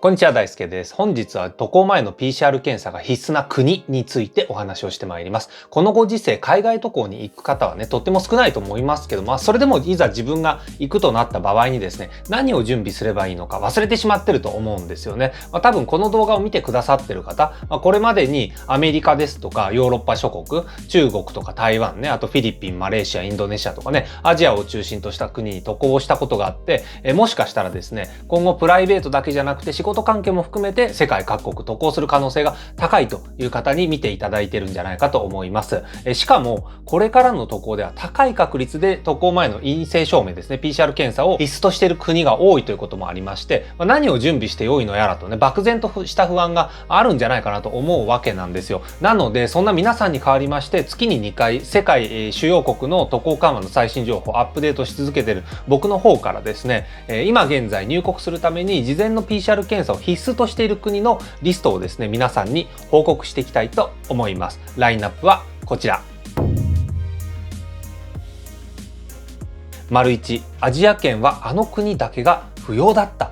こんにちは、大輔です。本日は渡航前の PCR 検査が必須な国についてお話をしてまいります。このご時世、海外渡航に行く方はね、とっても少ないと思いますけど、それでもいざ自分が行くとなった場合にですね、何を準備すればいいのか忘れてしまってると思うんですよね。多分この動画を見てくださってる方、これまでにアメリカですとかヨーロッパ諸国、中国とか台湾ね、あとフィリピン、マレーシア、インドネシアとかね、アジアを中心とした国に渡航したことがあって、もしかしたらですね、今後プライベートだけじゃなくて仕事関係も含めて世界各国渡航する可能性が高いという方に見ていただいてるんじゃないかと思います。しかもこれからの渡航では高い確率で渡航前の陰性証明ですね、 PCR 検査を必須としている国が多いということもありまして、何を準備して良いのやらとね、漠然とした不安があるんじゃないかなと思うわけなんですよ。なのでそんな皆さんに代わりまして、月に2回世界主要国の渡航緩和の最新情報をアップデートし続けている僕の方からですね、今現在入国するために事前の PCR 検査を必須としている国のリストをですね、皆さんに報告していきたいと思います。ラインナップはこちら。1、アジア圏はあの国だけが不要だった。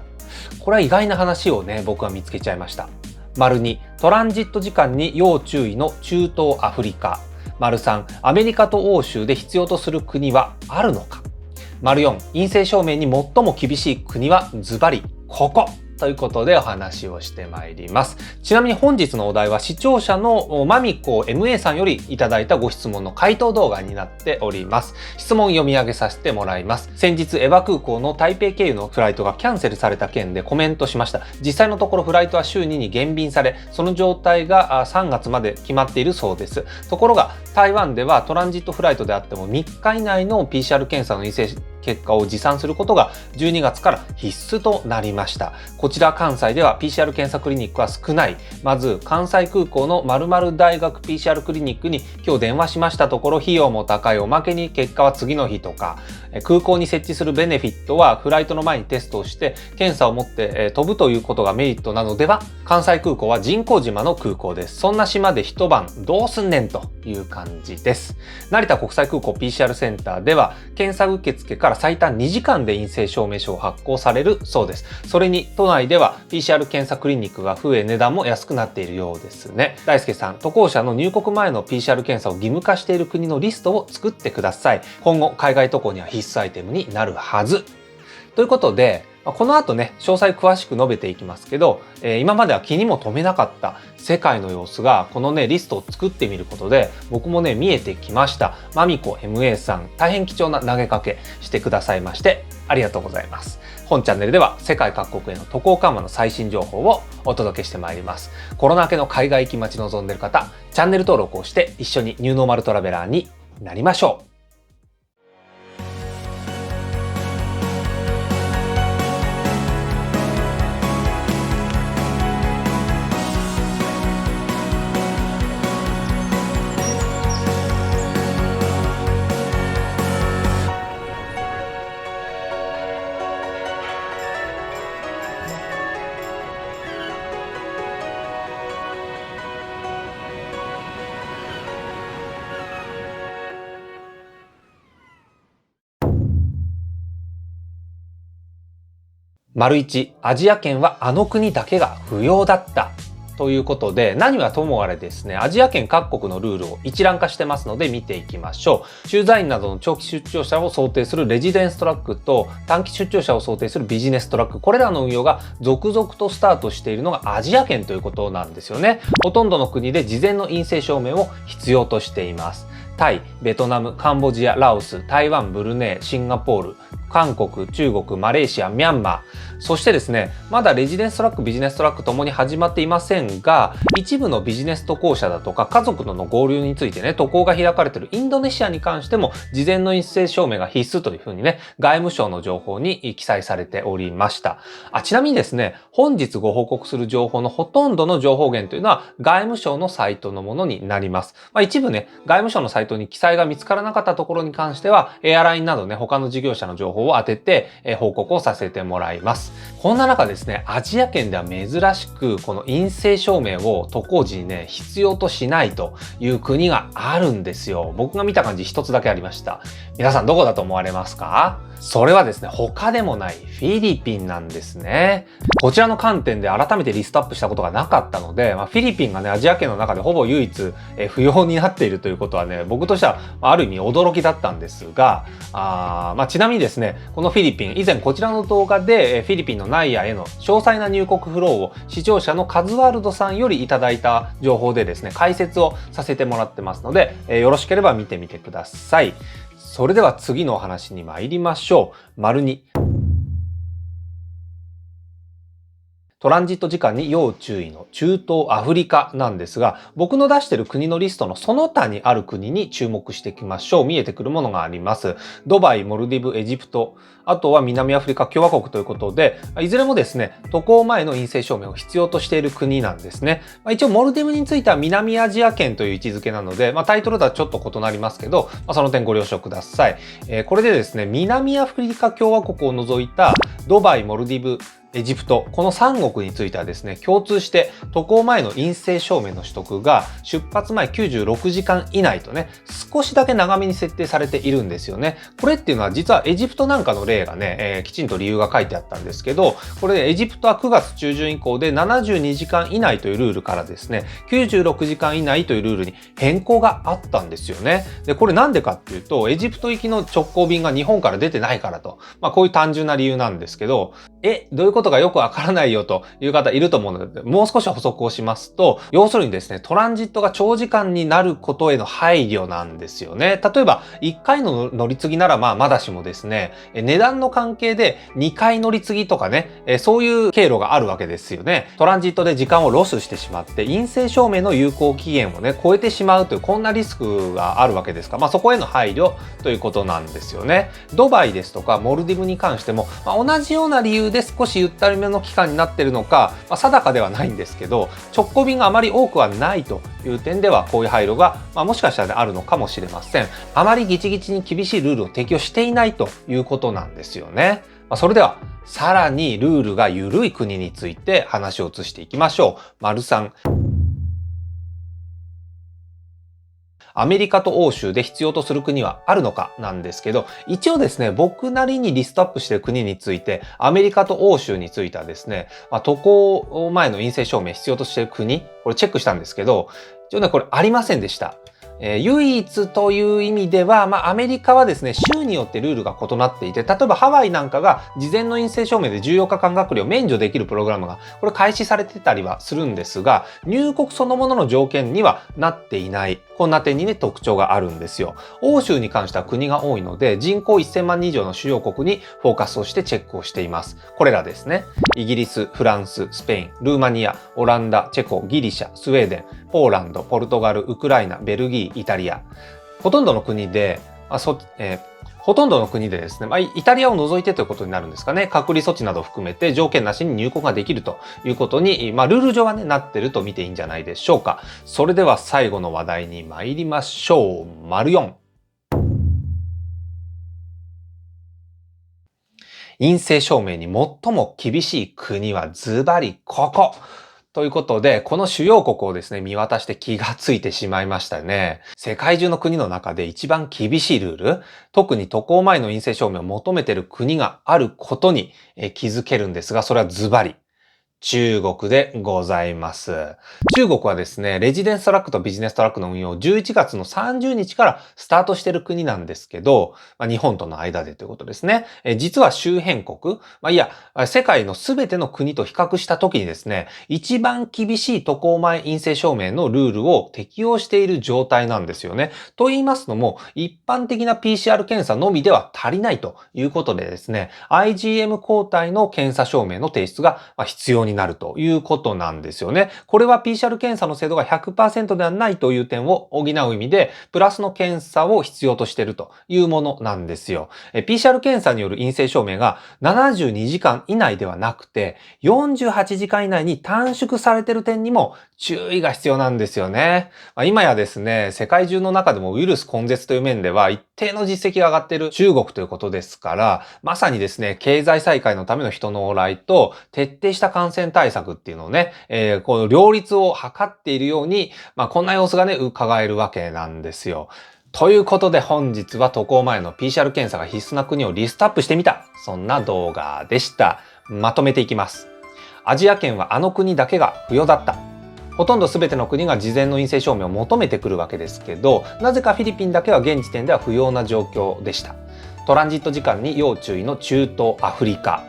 これは意外な話をね、僕は見つけちゃいました。2、トランジット時間に要注意の中東アフリカ。3、アメリカと欧州で必要とする国はあるのか。4、陰性証明に最も厳しい国はズバリここ。ということでお話をしてまいります。ちなみに本日のお題は視聴者のまみこ MA さんよりいただいたご質問の回答動画になっております。質問読み上げさせてもらいます。先日エバ空港の台北経由のフライトがキャンセルされた件でコメントしました。実際のところフライトは週2に減便され、その状態が3月まで決まっているそうです。ところが台湾ではトランジットフライトであっても3日以内の PCR 検査の陰性結果を持参することが12月から必須となりました。こちら関西では PCR 検査クリニックは少ない。まず関西空港の〇〇大学 PCR クリニックに今日電話しましたところ、費用も高い、おまけに結果は次の日とか、空港に設置するベネフィットはフライトの前にテストをして検査を持って飛ぶということがメリットなのでは。関西空港は人工島の空港です。そんな島で一晩どうすんねんという感じです。成田国際空港 PCR センターでは検査受付から最短2時間で陰性証明書を発行されるそうです。それに都内では PCR 検査クリニックが増え、値段も安くなっているようですね。大輔さん、渡航者の入国前の PCR 検査を義務化している国のリストを作ってください。今後海外渡航には必須アイテムになるはず。ということで、この後ね、詳細詳しく述べていきますけど、今までは気にも留めなかった世界の様子がこのね、リストを作ってみることで僕もね、見えてきました。まみこ MA さん、大変貴重な投げかけしてくださいましてありがとうございます。本チャンネルでは世界各国への渡航緩和の最新情報をお届けしてまいります。コロナ明けの海外行き待ち望んでいる方、チャンネル登録をして一緒にニューノーマルトラベラーになりましょう。1、アジア圏はあの国だけが不要だった。ということで、何はともあれですね、アジア圏各国のルールを一覧化してますので見ていきましょう。駐在員などの長期出張者を想定するレジデンストラックと短期出張者を想定するビジネストラック、これらの運用が続々とスタートしているのがアジア圏ということなんですよね。ほとんどの国で事前の陰性証明を必要としています。タイ、ベトナム、カンボジア、ラオス、台湾、ブルネイ、シンガポール、韓国、中国、マレーシア、ミャンマー、そしてですね、まだレジデンストラック、ビジネストラックともに始まっていませんが、一部のビジネス渡航者だとか家族との合流についてね、渡航が開かれているインドネシアに関しても事前の陰性証明が必須というふうにね、外務省の情報に記載されておりました。ちなみにですね、本日ご報告する情報のほとんどの情報源というのは外務省のサイトのものになります。一部ね、外務省のサイトに記載が見つからなかったところに関しては、エアラインなどね、他の事業者の情報を当てて報告をさせてもらいます。こんな中ですね、アジア圏では珍しくこの陰性証明を渡航時にね、必要としないという国があるんですよ。僕が見た感じ一つだけありました。皆さんどこだと思われますか？それはですね、他でもないフィリピンなんですね。こちらの観点で改めてリストアップしたことがなかったので、フィリピンがね、アジア圏の中でほぼ唯一、不要になっているということはね、僕としてはある意味驚きだったんですが、ちなみにですね、このフィリピン、以前こちらの動画でフィリピンのナイアへの詳細な入国フローを視聴者のカズワルドさんよりいただいた情報でですね、解説をさせてもらってますので、よろしければ見てみてください。それでは次のお話に参りましょう。②、トランジット時間に要注意の中東アフリカなんですが、僕の出している国のリストのその他にある国に注目していきましょう。見えてくるものがあります。ドバイ、モルディブ、エジプト、あとは南アフリカ共和国ということで、いずれもですね、渡航前の陰性証明を必要としている国なんですね。一応モルディブについては南アジア圏という位置づけなので、タイトルとはちょっと異なりますけど、その点ご了承ください。これでですね、南アフリカ共和国を除いたドバイ、モルディブ、エジプト、この3国についてはですね、共通して渡航前の陰性証明の取得が出発前96時間以内とね、少しだけ長めに設定されているんですよね。これっていうのは実はエジプトなんかの例がね、きちんと理由が書いてあったんですけど、これエジプトは9月中旬以降で72時間以内というルールからですね、96時間以内というルールに変更があったんですよね。で、これなんでかっていうと、エジプト行きの直行便が日本から出てないからと、こういう単純な理由なんですけど、どういうことかよくわからないよという方いると思うので、もう少し補足をしますと、要するにですね、トランジットが長時間になることへの配慮なんですよね。例えば、1回の乗り継ぎならまだしもですね、値段の関係で2回乗り継ぎとかね、そういう経路があるわけですよね。トランジットで時間をロスしてしまって、陰性証明の有効期限をね、超えてしまうという、こんなリスクがあるわけですから、そこへの配慮ということなんですよね。ドバイですとか、モルディブに関しても、同じような理由で少しゆったりめの期間になっているのか、定かではないんですけど、直行便があまり多くはないという点では、こういう配慮が、もしかしたらあるのかもしれません。あまりギチギチに厳しいルールを適用していないということなんですよね。それでは、さらにルールが緩い国について話を移していきましょう。③、アメリカと欧州で必要とする国はあるのかなんですけど、一応ですね、僕なりにリストアップしている国について、アメリカと欧州についてはですね、渡航前の陰性証明必要としている国、これチェックしたんですけど、一応ね、これありませんでした。唯一という意味では、アメリカはですね、州によってルールが異なっていて、例えばハワイなんかが事前の陰性証明で14日間隔離を免除できるプログラムが、これ開始されてたりはするんですが、入国そのものの条件にはなっていない。こんな点にね、特徴があるんですよ。欧州に関しては国が多いので、人口1000万人以上の主要国にフォーカスをしてチェックをしています。これらですね。イギリス、フランス、スペイン、ルーマニア、オランダ、チェコ、ギリシャ、スウェーデン、ポーランド、ポルトガル、ウクライナ、ベルギー、イタリア。ほとんどの国で、ほとんどの国でですね、イタリアを除いてということになるんですかね、隔離措置などを含めて条件なしに入国ができるということに、ルール上はね、なってると見ていいんじゃないでしょうか。それでは最後の話題に参りましょう。�4。陰性証明に最も厳しい国はズバリここ。ということで、この主要国をですね、見渡して気がついてしまいましたよね。世界中の国の中で一番厳しいルール、特に渡航前の陰性証明を求めている国があることに気づけるんですが、それはズバリ中国でございます。中国はですね、レジデンストラックとビジネストラックの運用を11月の30日からスタートしている国なんですけど、日本との間でということですね。実は周辺国、世界のすべての国と比較したときにですね、一番厳しい渡航前陰性証明のルールを適用している状態なんですよね。と言いますのも、一般的な PCR 検査のみでは足りないということでですね、IgM 抗体の検査証明の提出が必要になるということなんですよね。これは PCR 検査の精度が 100% ではないという点を補う意味で、プラスの検査を必要としているというものなんですよ。PCR 検査による陰性証明が72時間以内ではなくて、48時間以内に短縮されている点にも注意が必要なんですよね。今やですね、世界中の中でもウイルス根絶という面では一定の実績が上がっている中国ということですから、まさにですね、経済再開のための人の往来と徹底した感染対策っていうのをね、この両立を図っているように、こんな様子がね、伺えるわけなんですよ。ということで本日は渡航前の PCR 検査が必須な国をリストアップしてみた。そんな動画でした。まとめていきます。アジア圏はあの国だけが不要だった。ほとんど全ての国が事前の陰性証明を求めてくるわけですけど、なぜかフィリピンだけは現時点では不要な状況でした。トランジット時間に要注意の中東、アフリカ。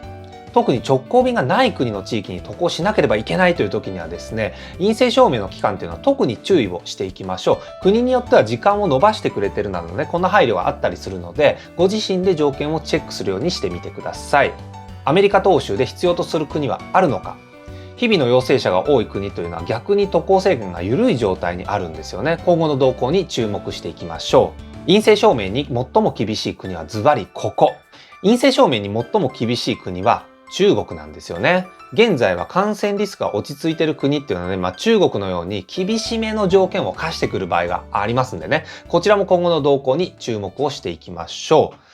特に直行便がない国の地域に渡航しなければいけないという時にはですね、陰性証明の期間というのは特に注意をしていきましょう。国によっては時間を延ばしてくれてるなどね、こんな配慮があったりするので、ご自身で条件をチェックするようにしてみてください。アメリカと欧州で必要とする国はあるのか。日々の陽性者が多い国というのは逆に渡航制限が緩い状態にあるんですよね。今後の動向に注目していきましょう。陰性証明に最も厳しい国はズバリここ。陰性証明に最も厳しい国は中国なんですよね。現在は感染リスクが落ち着いている国っていうのはね、中国のように厳しめの条件を課してくる場合がありますんでね、こちらも今後の動向に注目をしていきましょう。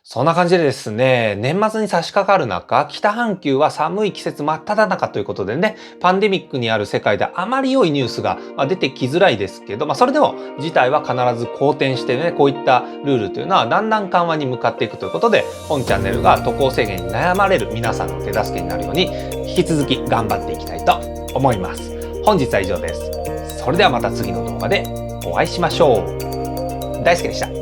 そんな感じでですね、年末に差し掛かる中、北半球は寒い季節真っ只中ということでね、パンデミックにある世界であまり良いニュースが出てきづらいですけど、それでも事態は必ず好転してね、こういったルールというのはだんだん緩和に向かっていくということで、本チャンネルが渡航制限に悩まれる皆さんの手助けになるように、引き続き頑張っていきたいと思います。本日は以上です。それではまた次の動画でお会いしましょう。大輔でした。